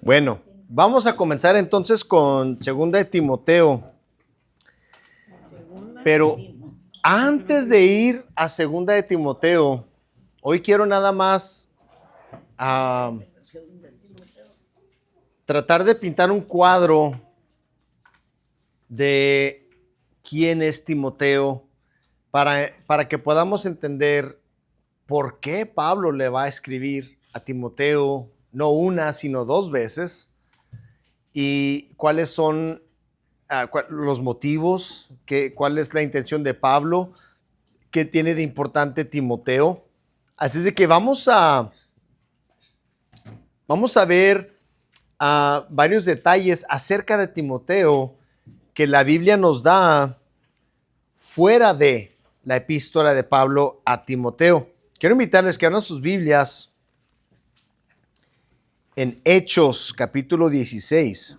Bueno, vamos a comenzar entonces con Segunda de Timoteo. Pero antes de ir a Segunda de Timoteo, hoy quiero nada más tratar de pintar un cuadro de quién es Timoteo para que podamos entender por qué Pablo le va a escribir a Timoteo no una, sino dos veces, y cuáles son los motivos, cuál es la intención de Pablo, qué tiene de importante Timoteo. Así es de que vamos a ver varios detalles acerca de Timoteo que la Biblia nos da fuera de la epístola de Pablo a Timoteo. Quiero invitarles que abran sus Biblias en Hechos capítulo 16.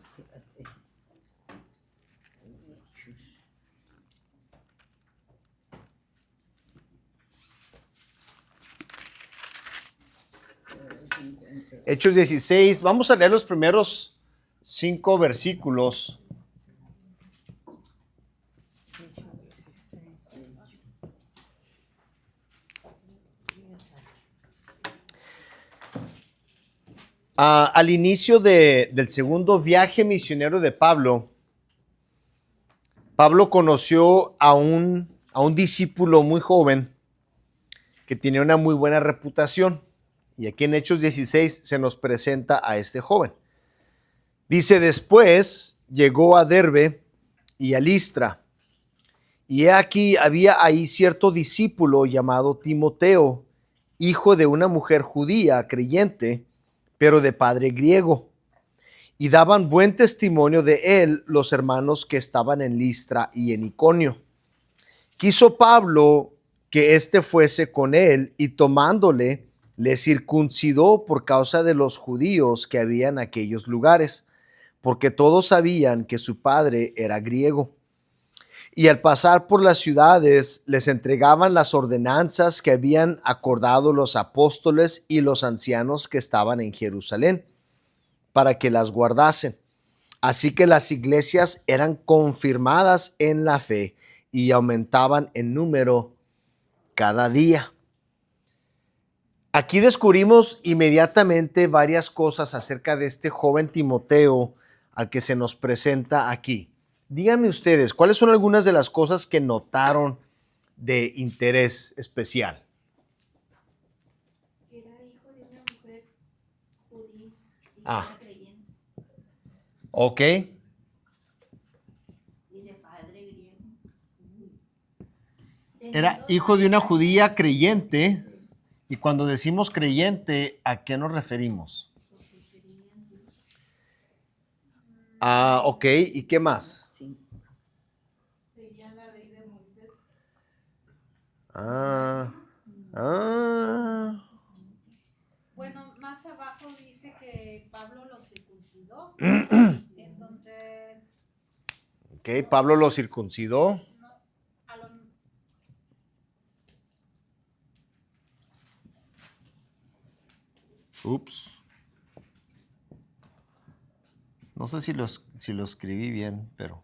Hechos 16, vamos a leer los primeros 5 versículos. Al inicio del segundo viaje misionero de Pablo, Pablo conoció a un discípulo muy joven que tenía una muy buena reputación. Y aquí en Hechos 16 se nos presenta a este joven. Dice: después llegó a Derbe y a Listra, y he aquí había ahí cierto discípulo llamado Timoteo, hijo de una mujer judía creyente, pero de padre griego. Y daban buen testimonio de él los hermanos que estaban en Listra y en Iconio. Quiso Pablo que éste fuese con él, y tomándole, le circuncidó por causa de los judíos que había en aquellos lugares, porque todos sabían que su padre era griego. Y al pasar por las ciudades, les entregaban las ordenanzas que habían acordado los apóstoles y los ancianos que estaban en Jerusalén, para que las guardasen. Así que las iglesias eran confirmadas en la fe y aumentaban en número cada día. Aquí descubrimos inmediatamente varias cosas acerca de este joven Timoteo al que se nos presenta aquí. Díganme ustedes, ¿cuáles son algunas de las cosas que notaron de interés especial? Era hijo de una mujer judía y Ah. era creyente. Ok. Y de padre griego. Era hijo de una judía creyente. Y cuando decimos creyente, ¿a qué nos referimos? Ok. ¿Y qué más? Seguían la ley de Moisés. Bueno, más abajo dice que Pablo lo circuncidó. Entonces, Ok, Pablo lo circuncidó. no, a lo, Ups. No sé si lo escribí bien, pero...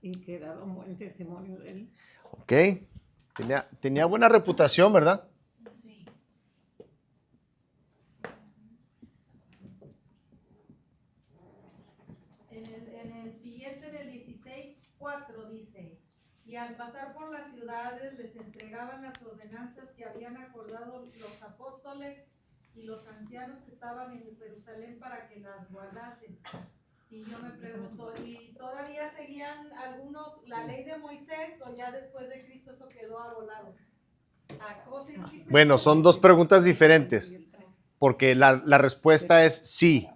Y que daba un buen testimonio de él. Ok. Tenía buena reputación, ¿verdad? sí. En el siguiente del 16:4 dice: y al pasar por las ciudades les entregaban las ordenanzas que habían acordado los apóstoles y los ancianos que estaban en Jerusalén para que las guardasen. Y yo me pregunto, ¿y todavía seguían algunos la ley de Moisés o ya después de Cristo eso quedó abolado? Bueno, son dos preguntas diferentes, porque la respuesta es sí.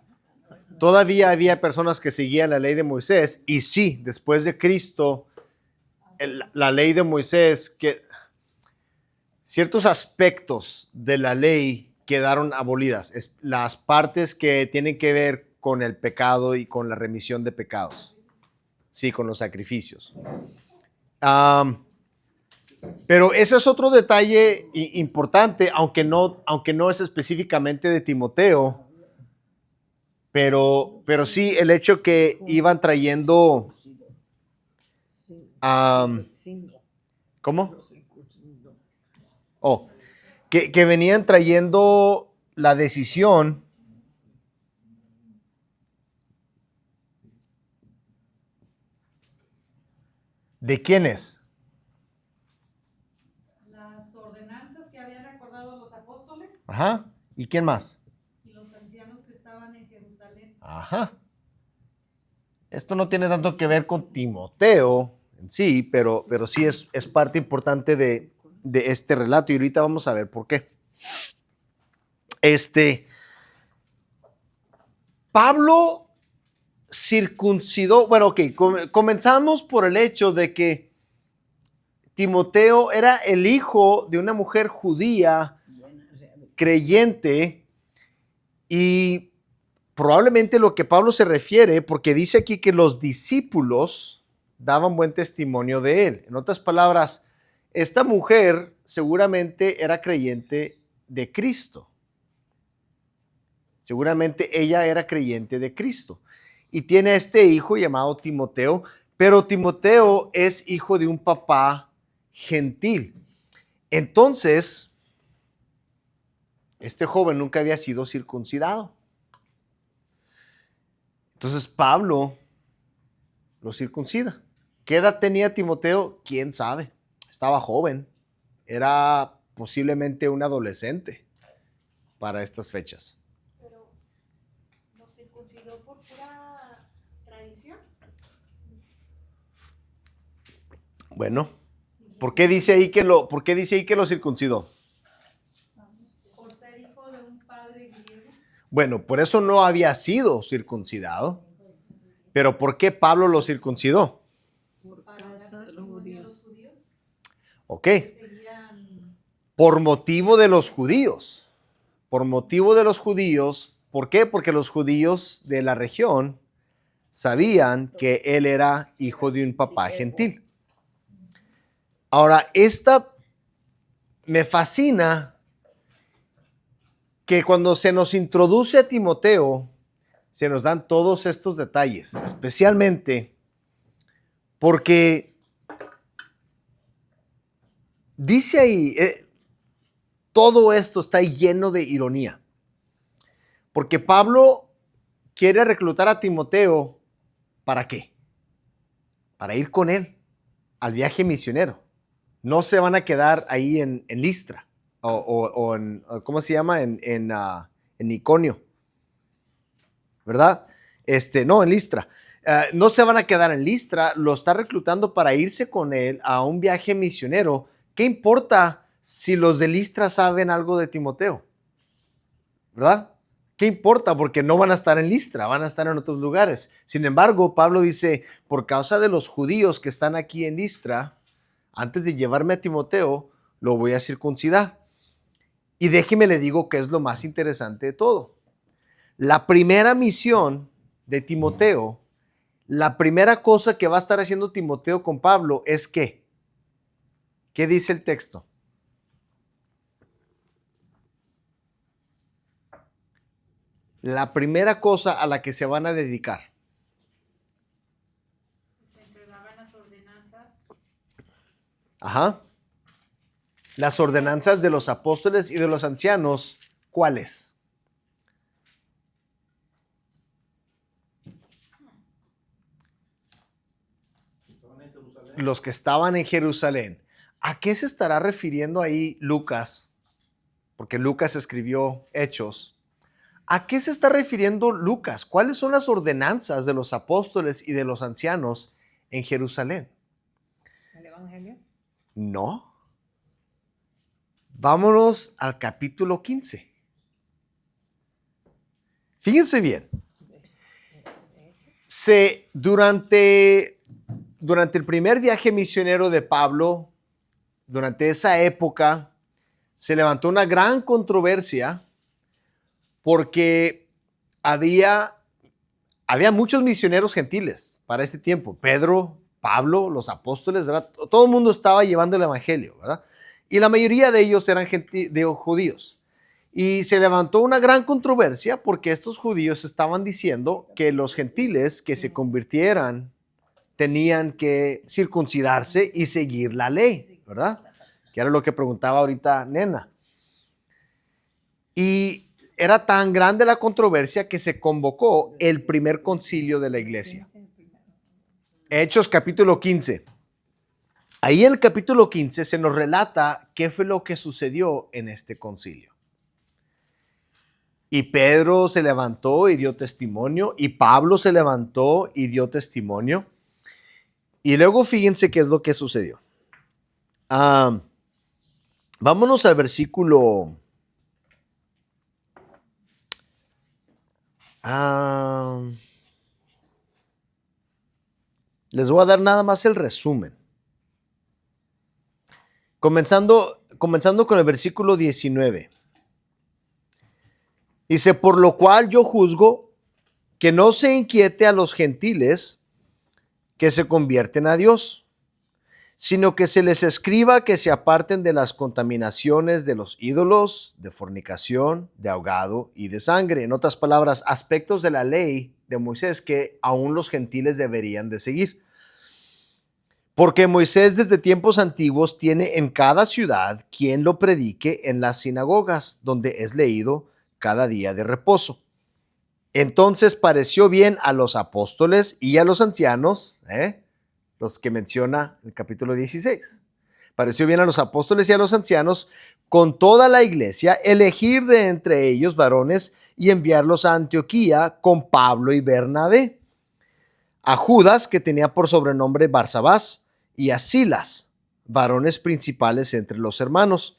Todavía había personas que seguían la ley de Moisés, y sí, después de Cristo, la ley de Moisés, que ciertos aspectos de la ley quedaron abolidas. Las partes que tienen que ver con el pecado y con la remisión de pecados. Sí, con los sacrificios. Pero ese es otro detalle importante, aunque no es específicamente de Timoteo. Pero sí, el hecho que iban trayendo, ¿cómo? Oh, que venían trayendo la decisión de quiénes. Las ordenanzas que habían acordado los apóstoles Ajá. ¿Y quién más? y los ancianos que estaban en Jerusalén. Ajá. Esto no tiene tanto que ver con Timoteo en sí, pero sí es parte importante de este relato y ahorita vamos a ver por qué. Pablo circuncidó, bueno, ok, comenzamos por el hecho de que Timoteo era el hijo de una mujer judía creyente y probablemente lo que Pablo se refiere, porque dice aquí que los discípulos daban buen testimonio de él. En otras palabras, esta mujer seguramente era creyente de Cristo. Seguramente ella era creyente de Cristo. Y tiene a este hijo llamado Timoteo, pero Timoteo es hijo de un papá gentil. Entonces, este joven nunca había sido circuncidado. Entonces Pablo lo circuncida. ¿Qué edad tenía Timoteo? ¿Quién sabe? Estaba joven. Era posiblemente un adolescente para estas fechas. Pero ¿lo circuncidó por pura tradición? Bueno, ¿por qué dice ahí que lo circuncidó? Por ser hijo de un padre griego. Bueno, por eso no había sido circuncidado. Pero ¿por qué Pablo lo circuncidó? Para dar testimonio a los judíos Ok, que seguían. por motivo de los judíos. Por motivo de los judíos. ¿Por qué? Porque los judíos de la región sabían que él era hijo de un papá gentil. Ahora, me fascina que cuando se nos introduce a Timoteo, se nos dan todos estos detalles, especialmente porque dice ahí, todo esto está lleno de ironía, porque Pablo quiere reclutar a Timoteo, ¿para qué? Para ir con él al viaje misionero. No se van a quedar ahí en Listra o en, ¿cómo se llama? En Iconio, ¿verdad? No, en Listra. No se van a quedar en Listra, lo está reclutando para irse con él a un viaje misionero. ¿Qué importa si los de Listra saben algo de Timoteo? ¿Verdad? ¿Qué importa? Porque no van a estar en Listra, van a estar en otros lugares. Sin embargo, Pablo dice, por causa de los judíos que están aquí en Listra, antes de llevarme a Timoteo, lo voy a circuncidar. Y déjeme le digo que es lo más interesante de todo. La primera misión de Timoteo, la primera cosa que va a estar haciendo Timoteo con Pablo es ¿qué? ¿Qué dice el texto? La primera cosa a la que se van a dedicar. Se entregaban las ordenanzas. Ajá. Las ordenanzas de los apóstoles y de los ancianos, ¿cuáles? Los que estaban en Jerusalén. ¿A qué se estará refiriendo ahí Lucas? Porque Lucas escribió Hechos. ¿A qué se está refiriendo Lucas? ¿Cuáles son las ordenanzas de los apóstoles y de los ancianos en Jerusalén? ¿El Evangelio? No. Vámonos al capítulo 15. Fíjense bien. Durante el primer viaje misionero de Pablo, durante esa época, se levantó una gran controversia porque había muchos misioneros gentiles para este tiempo. Pedro, Pablo, los apóstoles, ¿verdad? Todo el mundo estaba llevando el evangelio, ¿verdad? Y la mayoría de ellos eran judíos. Y se levantó una gran controversia porque estos judíos estaban diciendo que los gentiles que se convirtieran tenían que circuncidarse y seguir la ley, ¿verdad? Que era lo que preguntaba ahorita Nena. Y era tan grande la controversia que se convocó el primer concilio de la iglesia. Hechos capítulo 15. Ahí en el capítulo 15 se nos relata qué fue lo que sucedió en este concilio. Y Pedro se levantó y dio testimonio, y Pablo se levantó y dio testimonio. Y luego fíjense qué es lo que sucedió. Vámonos al versículo. Les voy a dar nada más el resumen. Comenzando con el versículo 19. Dice, por lo cual yo juzgo que no se inquiete a los gentiles que se convierten a Dios, sino que se les escriba que se aparten de las contaminaciones de los ídolos, de fornicación, de ahogado y de sangre. En otras palabras, aspectos de la ley de Moisés que aún los gentiles deberían de seguir. Porque Moisés desde tiempos antiguos tiene en cada ciudad quien lo predique en las sinagogas, donde es leído cada día de reposo. Entonces pareció bien a los apóstoles y a los ancianos, los que menciona el capítulo 16. Pareció bien a los apóstoles y a los ancianos con toda la iglesia elegir de entre ellos varones y enviarlos a Antioquía con Pablo y Bernabé, a Judas, que tenía por sobrenombre Barsabás, y a Silas, varones principales entre los hermanos,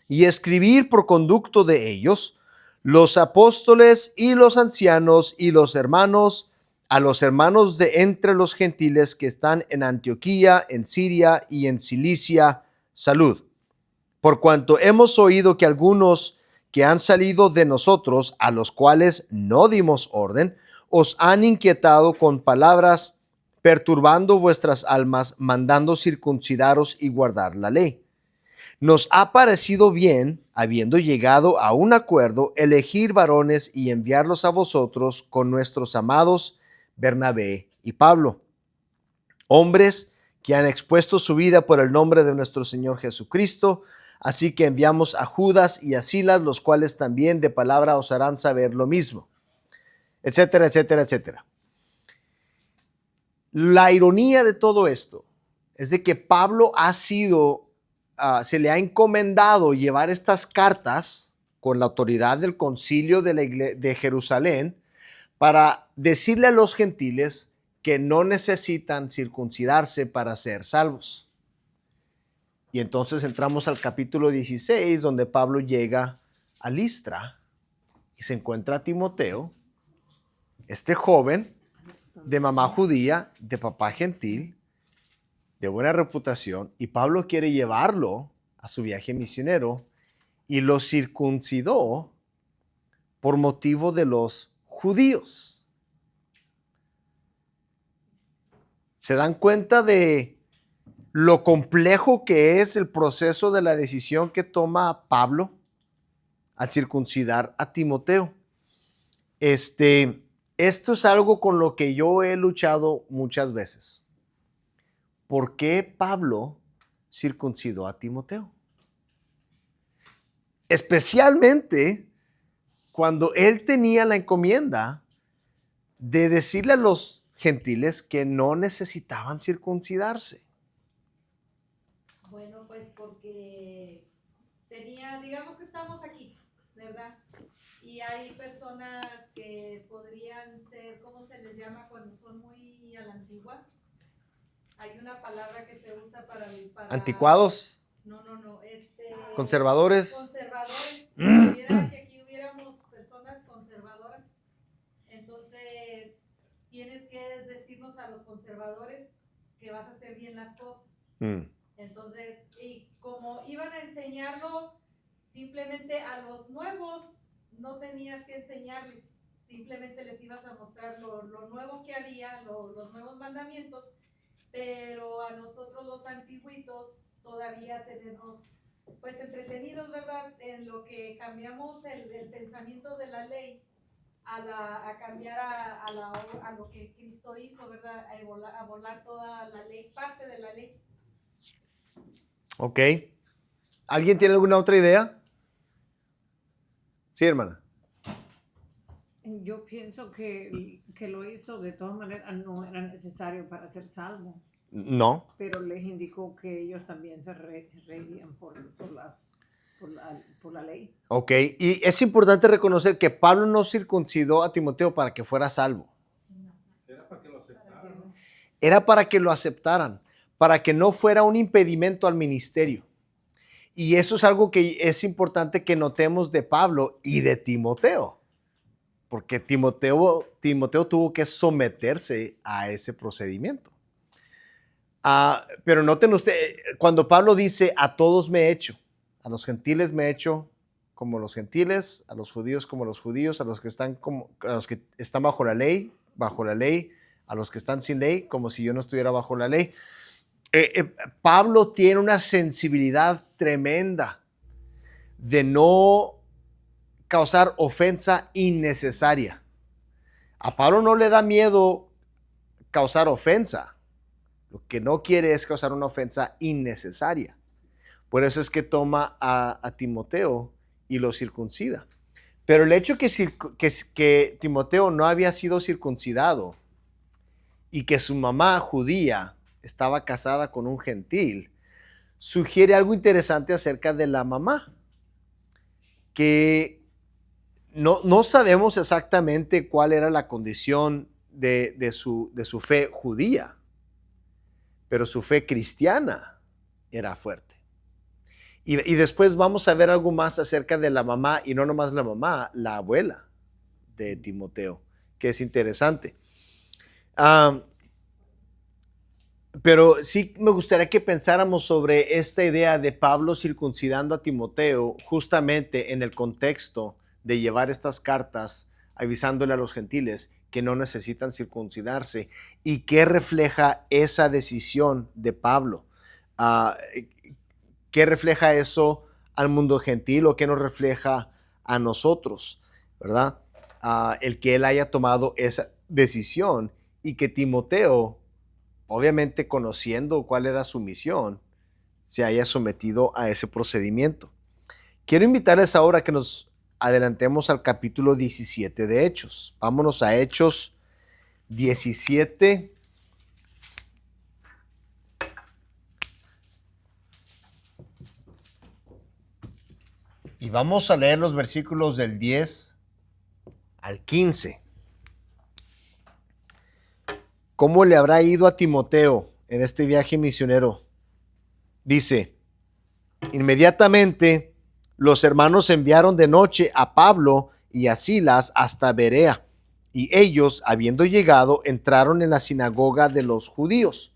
y escribir por conducto de ellos los apóstoles y los ancianos y los hermanos, a los hermanos de entre los gentiles que están en Antioquía, en Siria y en Cilicia, salud. Por cuanto hemos oído que algunos que han salido de nosotros, a los cuales no dimos orden, os han inquietado con palabras, perturbando vuestras almas, mandando circuncidaros y guardar la ley. Nos ha parecido bien, habiendo llegado a un acuerdo, elegir varones y enviarlos a vosotros con nuestros amados Bernabé y Pablo, hombres que han expuesto su vida por el nombre de nuestro Señor Jesucristo. Así que enviamos a Judas y a Silas, los cuales también de palabra os harán saber lo mismo, etcétera, etcétera, etcétera. La ironía de todo esto es de que Pablo se le ha encomendado llevar estas cartas con la autoridad del concilio de Jerusalén para decirle a los gentiles que no necesitan circuncidarse para ser salvos. Y entonces entramos al capítulo 16, donde Pablo llega a Listra y se encuentra a Timoteo, este joven de mamá judía, de papá gentil, de buena reputación, y Pablo quiere llevarlo a su viaje misionero y lo circuncidó por motivo de los judíos. ¿Se dan cuenta de lo complejo que es el proceso de la decisión que toma Pablo al circuncidar a Timoteo? Esto es algo con lo que yo he luchado muchas veces. ¿Por qué Pablo circuncidó a Timoteo? Especialmente cuando él tenía la encomienda de decirle a los gentiles que no necesitaban circuncidarse. Bueno, pues porque digamos que estamos aquí, ¿verdad? Y hay personas que podrían ser, ¿cómo se les llama cuando son muy a la antigua? Hay una palabra que se usa para ¿Anticuados? No. ¿Conservadores? Conservadores. Pudiera que aquí hubiéramos personas conservadoras. Entonces, tienes que decirnos a los conservadores que vas a hacer bien las cosas. Entonces, y como iban a enseñarlo simplemente a los nuevos, no tenías que enseñarles, simplemente les ibas a mostrar lo nuevo que había, los nuevos mandamientos, pero a nosotros los antiguitos todavía tenemos pues entretenidos, ¿verdad? En lo que cambiamos el pensamiento de la ley a cambiar a lo que Cristo hizo, ¿verdad? A volar toda la ley, parte de la ley. Ok. ¿Alguien tiene alguna otra idea? Sí, hermana. Yo pienso que lo hizo de todas maneras, no era necesario para ser salvo, No. pero les indicó que ellos también se regían por la ley. Ok. Y es importante reconocer que Pablo no circuncidó a Timoteo para que fuera salvo. Era para que lo aceptaran. Era para que lo aceptaran, para que no fuera un impedimento al ministerio. Y eso es algo que es importante que notemos de Pablo y de Timoteo, porque Timoteo tuvo que someterse a ese procedimiento. Pero noten ustedes, cuando Pablo dice a todos me he hecho, a los gentiles me he hecho como los gentiles, a los judíos como los judíos, a los que están bajo la ley, a los que están sin ley, como si yo no estuviera bajo la ley. Pablo tiene una sensibilidad tremenda de no causar ofensa innecesaria. A Pablo no le da miedo causar ofensa. Lo que no quiere es causar una ofensa innecesaria. Por eso es que toma a Timoteo y lo circuncida. Pero el hecho que Timoteo no había sido circuncidado y que su mamá judía estaba casada con un gentil, sugiere algo interesante acerca de la mamá, que no sabemos exactamente cuál era la condición de su fe judía, pero su fe cristiana era fuerte. Y después vamos a ver algo más acerca de la mamá, y no nomás la mamá, la abuela de Timoteo, que es interesante. Pero sí me gustaría que pensáramos sobre esta idea de Pablo circuncidando a Timoteo justamente en el contexto de llevar estas cartas avisándole a los gentiles que no necesitan circuncidarse y qué refleja esa decisión de Pablo. ¿Qué refleja eso al mundo gentil o qué nos refleja a nosotros, verdad? El que él haya tomado esa decisión y que Timoteo, obviamente conociendo cuál era su misión, se haya sometido a ese procedimiento. Quiero invitarles ahora a que nos adelantemos al capítulo 17 de Hechos. Vámonos a Hechos 17. Y vamos a leer los versículos del 10 al 15. ¿Cómo le habrá ido a Timoteo en este viaje misionero? Dice, inmediatamente los hermanos enviaron de noche a Pablo y a Silas hasta Berea, y ellos, habiendo llegado, entraron en la sinagoga de los judíos.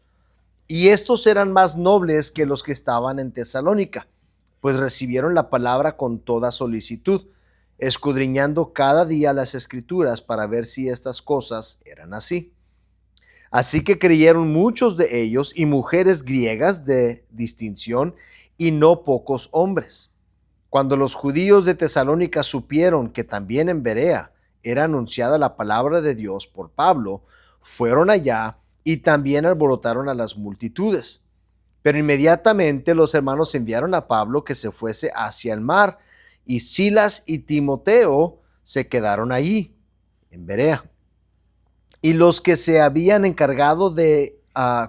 Y estos eran más nobles que los que estaban en Tesalónica, pues recibieron la palabra con toda solicitud, escudriñando cada día las escrituras para ver si estas cosas eran así. Así que creyeron muchos de ellos y mujeres griegas de distinción y no pocos hombres. Cuando los judíos de Tesalónica supieron que también en Berea era anunciada la palabra de Dios por Pablo, fueron allá y también alborotaron a las multitudes. Pero inmediatamente los hermanos enviaron a Pablo que se fuese hacia el mar, y Silas y Timoteo se quedaron allí, en Berea. Y los que se habían encargado de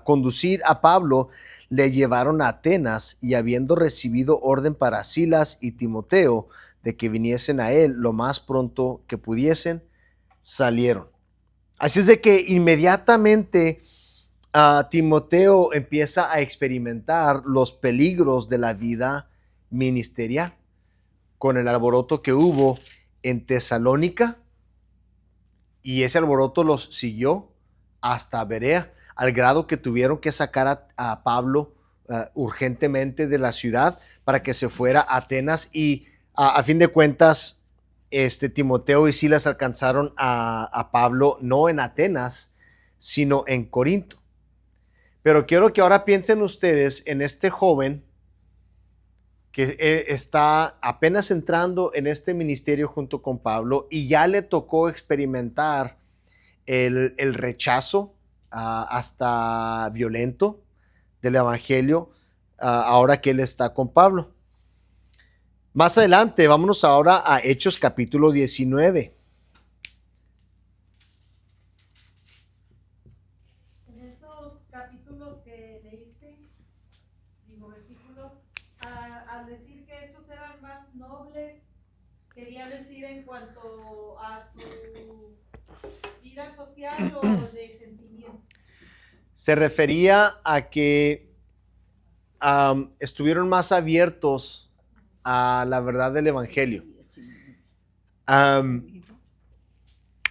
conducir a Pablo le llevaron a Atenas, y habiendo recibido orden para Silas y Timoteo de que viniesen a él lo más pronto que pudiesen, salieron. Así es de que inmediatamente Timoteo empieza a experimentar los peligros de la vida ministerial con el alboroto que hubo en Tesalónica, y ese alboroto los siguió hasta Berea, al grado que tuvieron que sacar a Pablo urgentemente de la ciudad para que se fuera a Atenas, y a fin de cuentas Timoteo y Silas alcanzaron a Pablo no en Atenas, sino en Corinto. Pero quiero que ahora piensen ustedes en este joven que está apenas entrando en este ministerio junto con Pablo y ya le tocó experimentar el rechazo hasta violento del evangelio ahora que él está con Pablo. Más adelante, vámonos ahora a Hechos capítulo 19. En esos capítulos que leíste, versículos, al decir que estos eran más nobles, quería decir en cuanto a su vida social o de sentimiento. Se refería a que estuvieron más abiertos a la verdad del evangelio.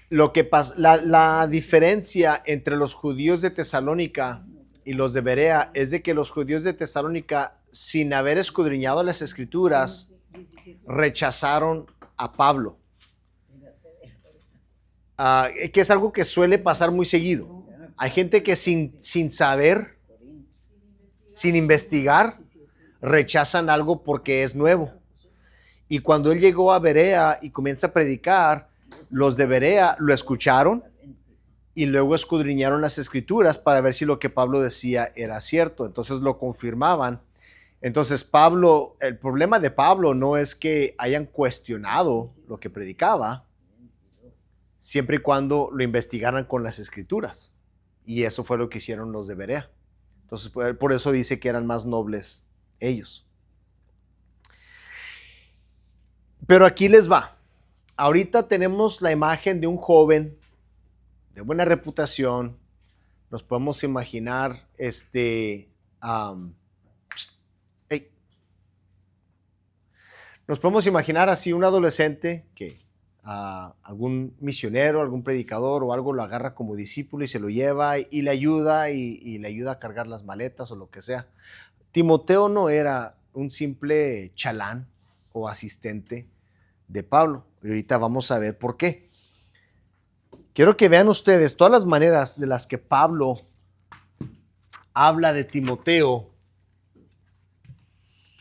Lo que la diferencia entre los judíos de Tesalónica y los de Berea es de que los judíos de Tesalónica, sin haber escudriñado las escrituras, rechazaron a Pablo, que es algo que suele pasar muy seguido. Hay gente que sin saber, sin investigar, rechazan algo porque es nuevo. Y cuando él llegó a Berea y comienza a predicar, los de Berea lo escucharon y luego escudriñaron las escrituras para ver si lo que Pablo decía era cierto. Entonces lo confirmaban. Entonces Pablo, el problema de Pablo no es que hayan cuestionado lo que predicaba, siempre y cuando lo investigaran con las escrituras. Y eso fue lo que hicieron los de Berea. Entonces por eso dice que eran más nobles ellos. Pero aquí les va. Ahorita tenemos la imagen de un joven de buena reputación. Nos podemos imaginar nos podemos imaginar así un adolescente que algún misionero, algún predicador o algo lo agarra como discípulo y se lo lleva y le ayuda y le ayuda a cargar las maletas o lo que sea. Timoteo no era un simple chalán o asistente de Pablo. Y ahorita vamos a ver por qué. Quiero que vean ustedes todas las maneras de las que Pablo habla de Timoteo.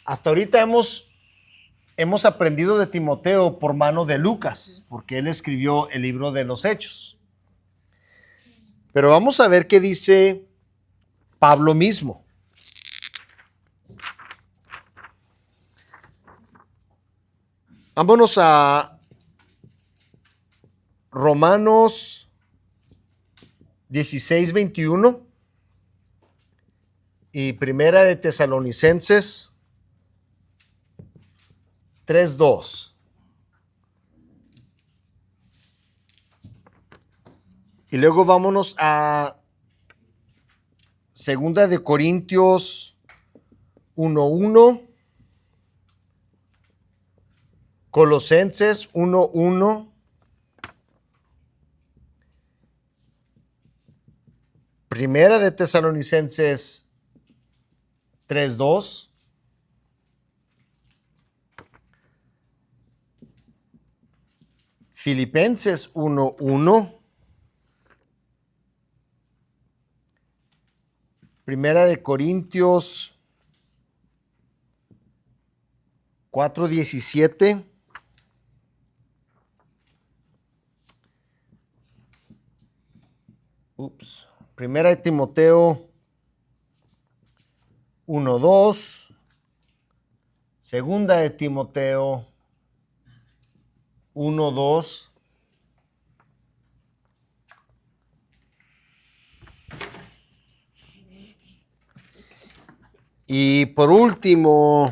Hasta ahorita hemos aprendido de Timoteo por mano de Lucas, porque él escribió el libro de los Hechos. Pero vamos a ver qué dice Pablo mismo. Vámonos a Romanos 16:21 y Primera de Tesalonicenses 3:2. Y luego vámonos a Segunda de Corintios 1:1. Colosenses 1:1, Primera de Tesalonicenses 3:2, Filipenses 1:1, Primera de Corintios 4:17, Primera de Timoteo 1:2, Segunda de Timoteo 1:2, y por último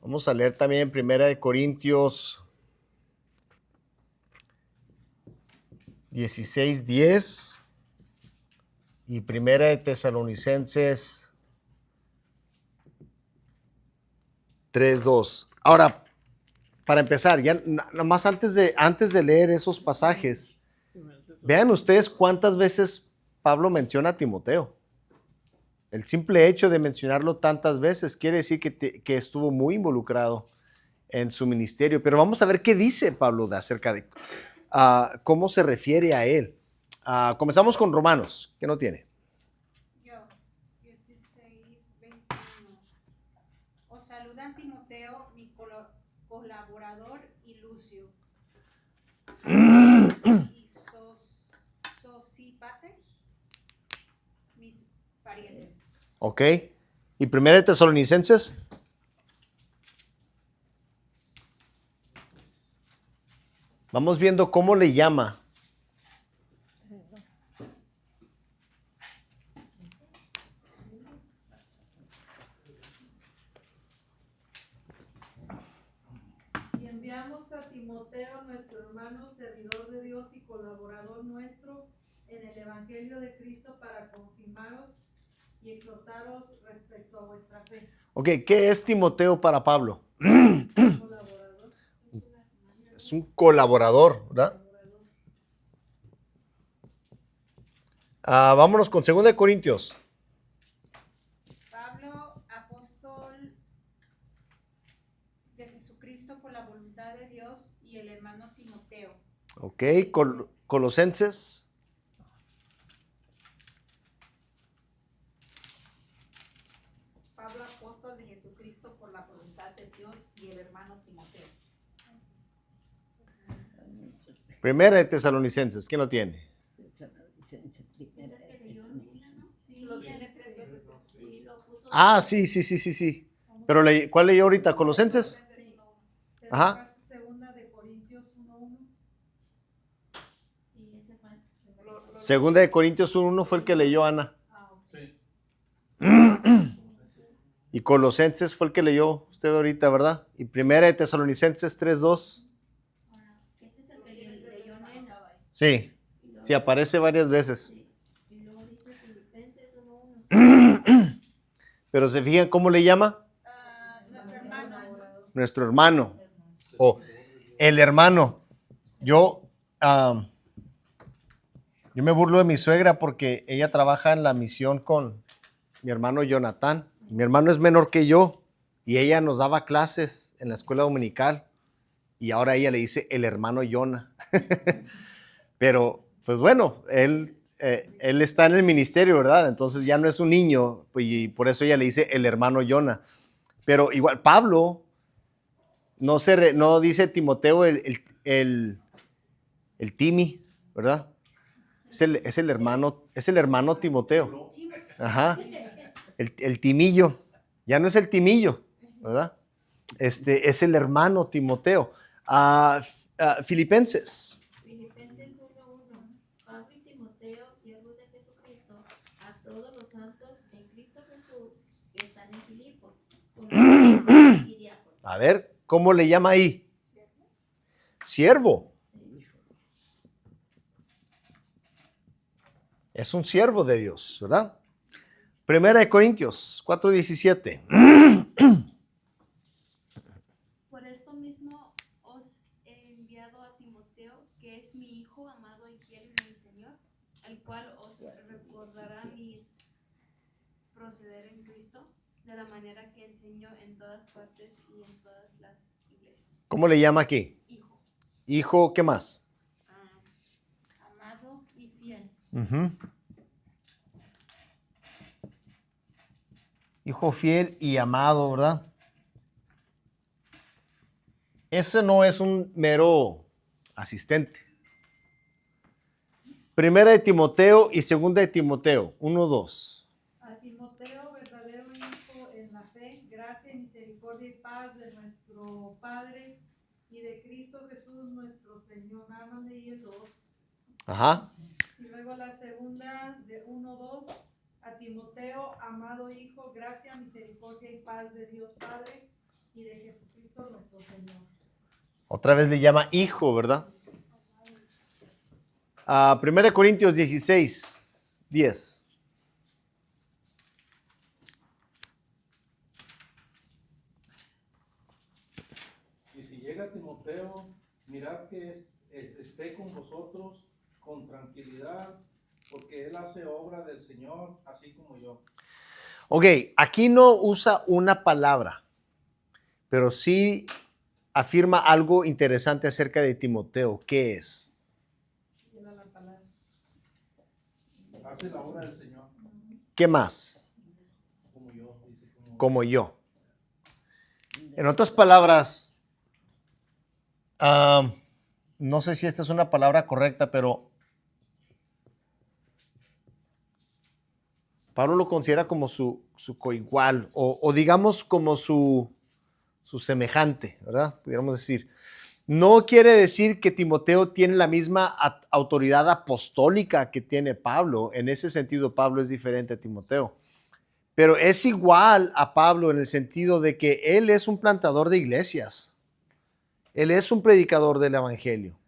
vamos a leer también Primera de Corintios 16:10 y Primera de Tesalonicenses 3:2. Ahora, para empezar, ya nada más antes de leer esos pasajes, vean ustedes cuántas veces Pablo menciona a Timoteo. El simple hecho de mencionarlo tantas veces quiere decir que estuvo muy involucrado en su ministerio. Pero vamos a ver qué dice Pablo acerca de cómo se refiere a él. Comenzamos con Romanos. ¿Qué no tiene? Yo, 16:21. y Sosípater, mis parientes. Ok. ¿Y primera de Tesalonicenses? Vamos viendo cómo le llama. Y enviamos a Timoteo, nuestro hermano, servidor de Dios y colaborador nuestro en el Evangelio de Cristo, para confirmaros y exhortaros respecto a vuestra fe. Ok, ¿qué es Timoteo para Pablo? Colaborador. Es un colaborador, ¿verdad? Vámonos con 2 de Corintios. Pablo, apóstol de Jesucristo por la voluntad de Dios, y el hermano Timoteo. Ok, Colosenses. Pablo, apóstol de Jesucristo por la voluntad de Dios, y el hermano Timoteo. Primera de Tesalonicenses. ¿Quién lo tiene? Lo tiene 3 veces. Sí, lo puso. Ah, sí. Pero ¿cuál leyó ahorita? ¿Colosenses? ¿Te Ajá. buscaste segunda de Corintios 1:1? Sí, ese fue. Segunda de Corintios 1:1 fue el que leyó Ana. Ah, ok. Sí. Y Colosenses fue el que leyó usted ahorita, ¿verdad? Y primera de Tesalonicenses 3:2. Ahora, este es el que leyó Nena. Sí, Y luego- sí, aparece varias veces. Sí. Y luego dice Filipenses 1:1. Pero se fijan cómo le llama Nuestro hermano. nuestro hermano o el hermano. Yo me burlo de mi suegra porque ella trabaja en la misión con mi hermano Jonathan. Mi hermano es menor que yo y ella nos daba clases en la escuela dominical y ahora ella le dice el hermano Jonah. Pero, pues bueno, él está en el ministerio, ¿verdad? Entonces ya no es un niño y por eso ella le dice el hermano Jonah. Pero igual, Pablo no dice Timoteo el Timi, ¿verdad? Es el hermano Timoteo. Ajá. El Timillo. Ya no es el Timillo, ¿verdad? Es el hermano Timoteo. Filipenses. Filipenses 1:1. Pablo y Timoteo, siervos de Jesucristo, a todos los santos en Cristo Jesús que están en Filipos, con y diáconos. A ver, ¿cómo le llama ahí? Siervo. Sí. Es un siervo de Dios, ¿verdad? Primera de Corintios 4:17. Por esto mismo os he enviado a Timoteo, que es mi hijo amado y fiel en el Señor, el cual os recordará mi proceder en Cristo, de la manera que enseño en todas partes y en todas las iglesias. ¿Cómo le llama aquí? Hijo, Hijo, ¿qué más? amado y fiel. Ujú. Hijo fiel y amado, ¿verdad? Ese no es un mero asistente. Primera de Timoteo y segunda de Timoteo, 1:2. A Timoteo, verdadero hijo en la fe, gracia, misericordia y paz de nuestro Padre y de Cristo Jesús nuestro Señor. Nada más leí el 2. Ajá. Y luego la segunda de 1:2. A Timoteo, amado hijo, gracia, misericordia y paz de Dios Padre y de Jesucristo nuestro Señor. Otra vez le llama hijo, ¿verdad? Primera de Corintios 16:10. Y si llega Timoteo, mirad que esté con vosotros con tranquilidad, porque él hace obra del Señor, así como yo. Ok, aquí no usa una palabra, pero sí afirma algo interesante acerca de Timoteo. ¿Qué es? Lleva la palabra. Hace la obra del Señor, ¿Qué más? como yo, dice Como yo. En otras palabras, no sé si esta es una palabra correcta, pero Pablo lo considera como su coigual o digamos como su semejante, ¿verdad? Pudiéramos decir. No quiere decir que Timoteo tiene la misma autoridad apostólica que tiene Pablo. En ese sentido, Pablo es diferente a Timoteo. Pero es igual a Pablo en el sentido de que él es un plantador de iglesias. Él es un predicador del evangelio.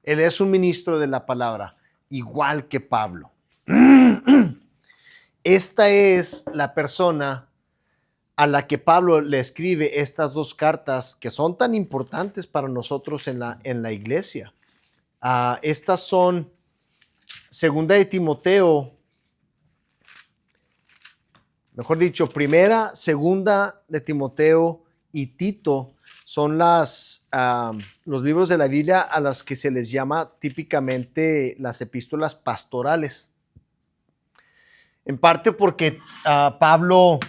Él es un ministro de la palabra, igual que Pablo. Esta es la persona a la que Pablo le escribe estas dos cartas que son tan importantes para nosotros en la iglesia. Estas son Segunda de Timoteo, mejor dicho, Primera, Segunda de Timoteo y Tito son los libros de la Biblia a las que se les llama típicamente las epístolas pastorales. En parte porque Pablo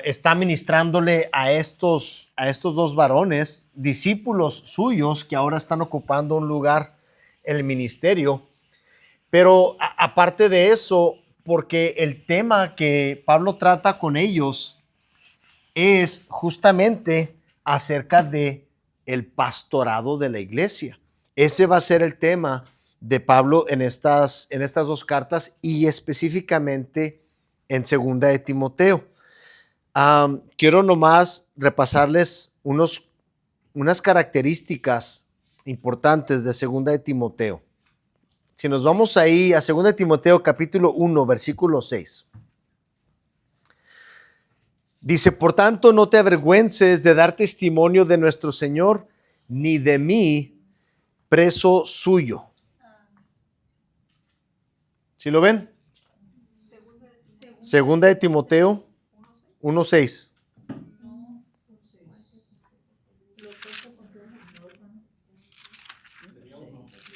está ministrándole a estos dos varones, discípulos suyos que ahora están ocupando un lugar en el ministerio. Pero aparte de eso, porque el tema que Pablo trata con ellos es justamente acerca de el pastorado de la iglesia. Ese va a ser el tema de Pablo en estas dos cartas y específicamente en Segunda de Timoteo. Quiero nomás repasarles unas características importantes de Segunda de Timoteo. Si nos vamos ahí a Segunda de Timoteo capítulo 1, versículo 6. Dice, por tanto, no te avergüences de dar testimonio de nuestro Señor, ni de mí, preso suyo. ¿Sí lo ven? Segunda de Timoteo 1:6.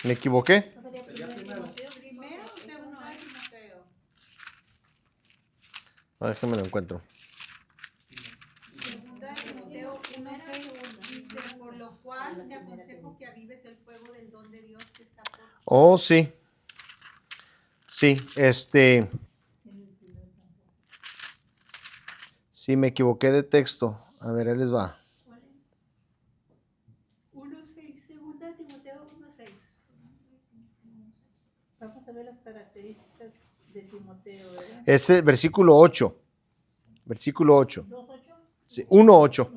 ¿Me equivoqué? Primero, segunda de Timoteo. Déjame lo encuentro. Segunda de Timoteo 1:6 dice, por lo cual te aconsejo que avives el fuego del don de Dios que está por ti. Oh, sí. Sí, sí, me equivoqué de texto. A ver, ahí les va. 1:6, segunda de Timoteo 1:6. Vamos a ver las características de Timoteo, ¿verdad? Es el versículo 8. Versículo 8. Sí, 1:8.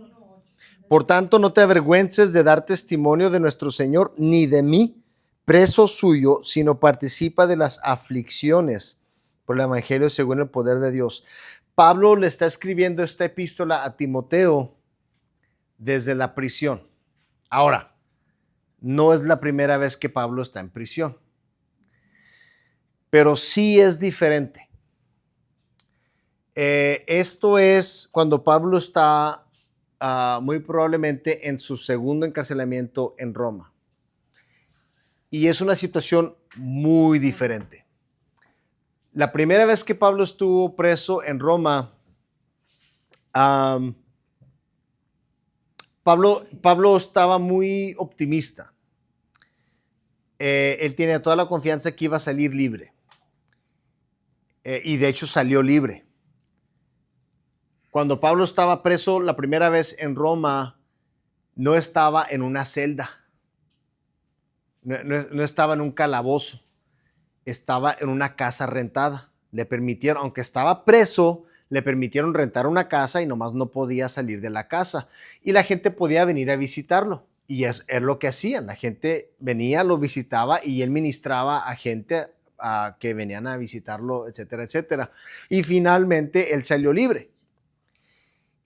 Por tanto, no te avergüences de dar testimonio de nuestro Señor, ni de mí, preso suyo, sino participa de las aflicciones por el evangelio según el poder de Dios. Pablo le está escribiendo esta epístola a Timoteo desde la prisión. Ahora, no es la primera vez que Pablo está en prisión, pero sí es diferente. Esto es cuando Pablo está muy probablemente en su segundo encarcelamiento en Roma. Y es una situación muy diferente. La primera vez que Pablo estuvo preso en Roma, Pablo estaba muy optimista. Él tenía toda la confianza que iba a salir libre. Y de hecho salió libre. Cuando Pablo estaba preso la primera vez en Roma, no estaba en una celda. No estaba en un calabozo, estaba en una casa rentada. Le permitieron, aunque estaba preso, le permitieron rentar una casa y nomás no podía salir de la casa. Y la gente podía venir a visitarlo. Y es lo que hacían. La gente venía, lo visitaba y él ministraba a gente que venían a visitarlo, etcétera, etcétera. Y finalmente él salió libre.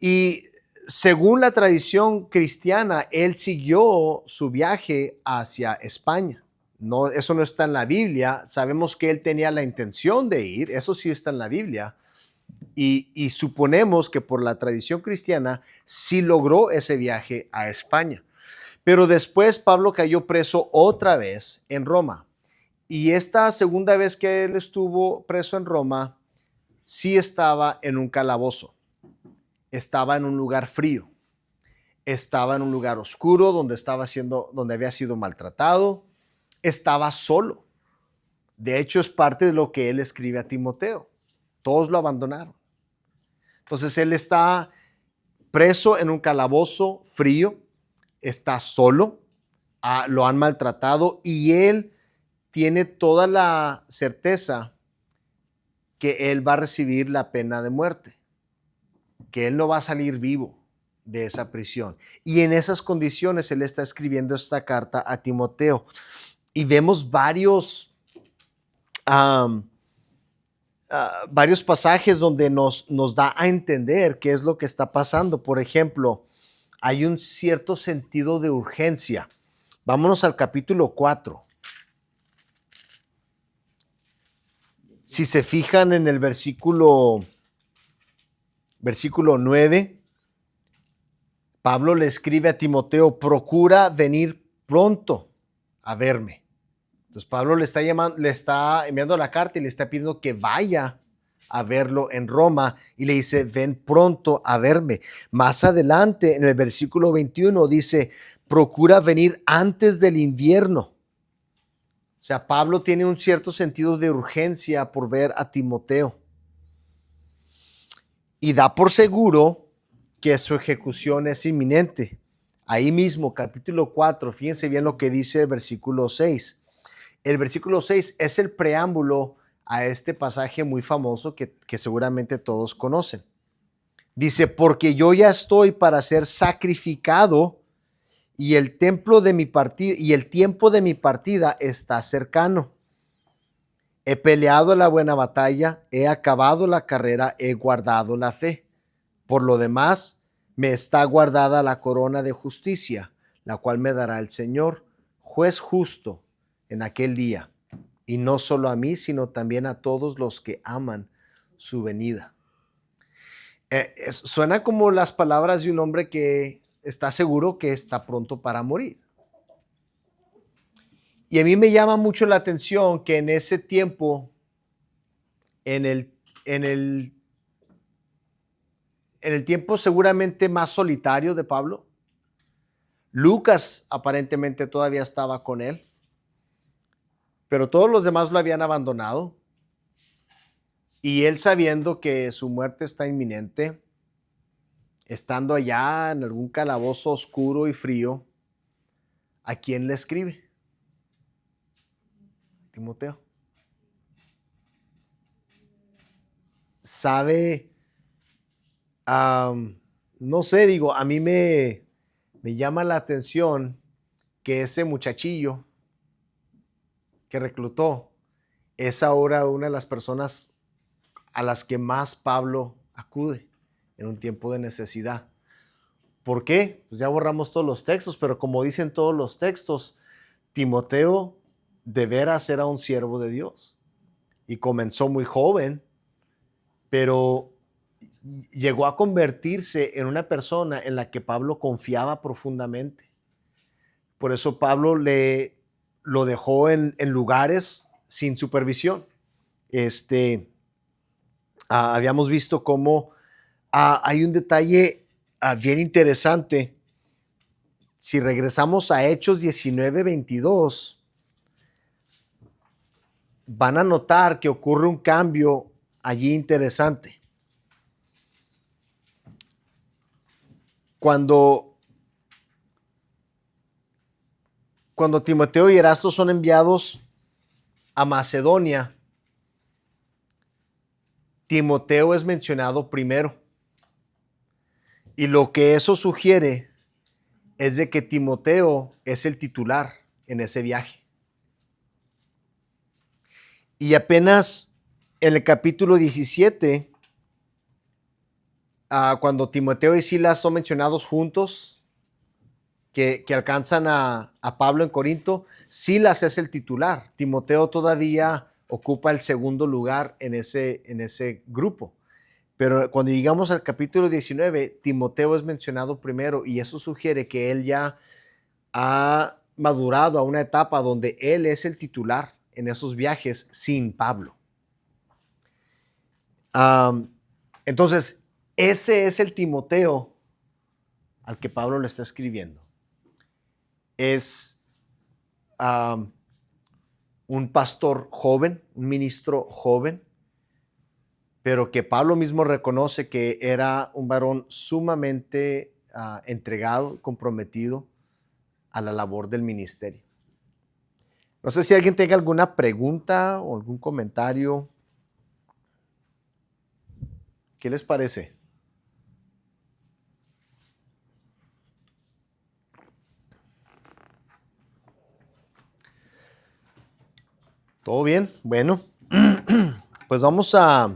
Y según la tradición cristiana, él siguió su viaje hacia España. No, eso no está en la Biblia. Sabemos que él tenía la intención de ir, eso sí está en la Biblia. Y suponemos que por la tradición cristiana sí logró ese viaje a España. Pero después Pablo cayó preso otra vez en Roma. Y esta segunda vez que él estuvo preso en Roma, sí estaba en un calabozo. Estaba en un lugar frío. estaba en un lugar oscuro donde había sido maltratado, estaba solo. De hecho, es parte de lo que él escribe a Timoteo. Todos lo abandonaron. Entonces, él está preso en un calabozo frío, está solo, lo han maltratado y él tiene toda la certeza que él va a recibir la pena de muerte, que él no va a salir vivo de esa prisión. Y en esas condiciones él está escribiendo esta carta a Timoteo. Y vemos varios pasajes donde nos da a entender qué es lo que está pasando. Por ejemplo, hay un cierto sentido de urgencia. Vámonos al capítulo 4. Si se fijan en el versículo 9, Pablo le escribe a Timoteo, procura venir pronto a verme. Entonces Pablo le está enviando la carta y le está pidiendo que vaya a verlo en Roma y le dice, ven pronto a verme. Más adelante, en el versículo 21, dice, procura venir antes del invierno. O sea, Pablo tiene un cierto sentido de urgencia por ver a Timoteo. Y da por seguro que su ejecución es inminente. Ahí mismo, capítulo 4, fíjense bien lo que dice el versículo 6. El versículo 6 es el preámbulo a este pasaje muy famoso que seguramente todos conocen. Dice, porque yo ya estoy para ser sacrificado y el tiempo de mi partida está cercano. He peleado la buena batalla, he acabado la carrera, he guardado la fe. Por lo demás, me está guardada la corona de justicia, la cual me dará el Señor, juez justo, en aquel día. Y no solo a mí, sino también a todos los que aman su venida. Suena como las palabras de un hombre que está seguro que está pronto para morir. Y a mí me llama mucho la atención que en ese tiempo, en el tiempo seguramente más solitario de Pablo, Lucas aparentemente todavía estaba con él, pero todos los demás lo habían abandonado. Y él, sabiendo que su muerte está inminente, estando allá en algún calabozo oscuro y frío, ¿a quién le escribe? Timoteo. Sabe, no sé, digo, a mí me llama la atención que ese muchachillo que reclutó es ahora una de las personas a las que más Pablo acude en un tiempo de necesidad. ¿Por qué? Pues ya borramos todos los textos, pero como dicen todos los textos, Timoteo de veras era un siervo de Dios y comenzó muy joven, pero llegó a convertirse en una persona en la que Pablo confiaba profundamente. Por eso Pablo lo dejó en lugares sin supervisión. Habíamos visto cómo hay un detalle bien interesante. Si regresamos a Hechos 19:22, van a notar que ocurre un cambio allí interesante. Cuando Timoteo y Erasto son enviados a Macedonia, Timoteo es mencionado primero. Y lo que eso sugiere es de que Timoteo es el titular en ese viaje. Y apenas en el capítulo 17, cuando Timoteo y Silas son mencionados juntos, que alcanzan a Pablo en Corinto, Silas es el titular. Timoteo todavía ocupa el segundo lugar en ese grupo. Pero cuando llegamos al capítulo 19, Timoteo es mencionado primero y eso sugiere que él ya ha madurado a una etapa donde él es el titular en esos viajes sin Pablo. Entonces, ese es el Timoteo al que Pablo le está escribiendo es un pastor joven, un ministro joven, pero que Pablo mismo reconoce que era un varón sumamente entregado, comprometido a la labor del ministerio. No sé si alguien tenga alguna pregunta o algún comentario. ¿Qué les parece? ¿Todo bien? Bueno, pues vamos a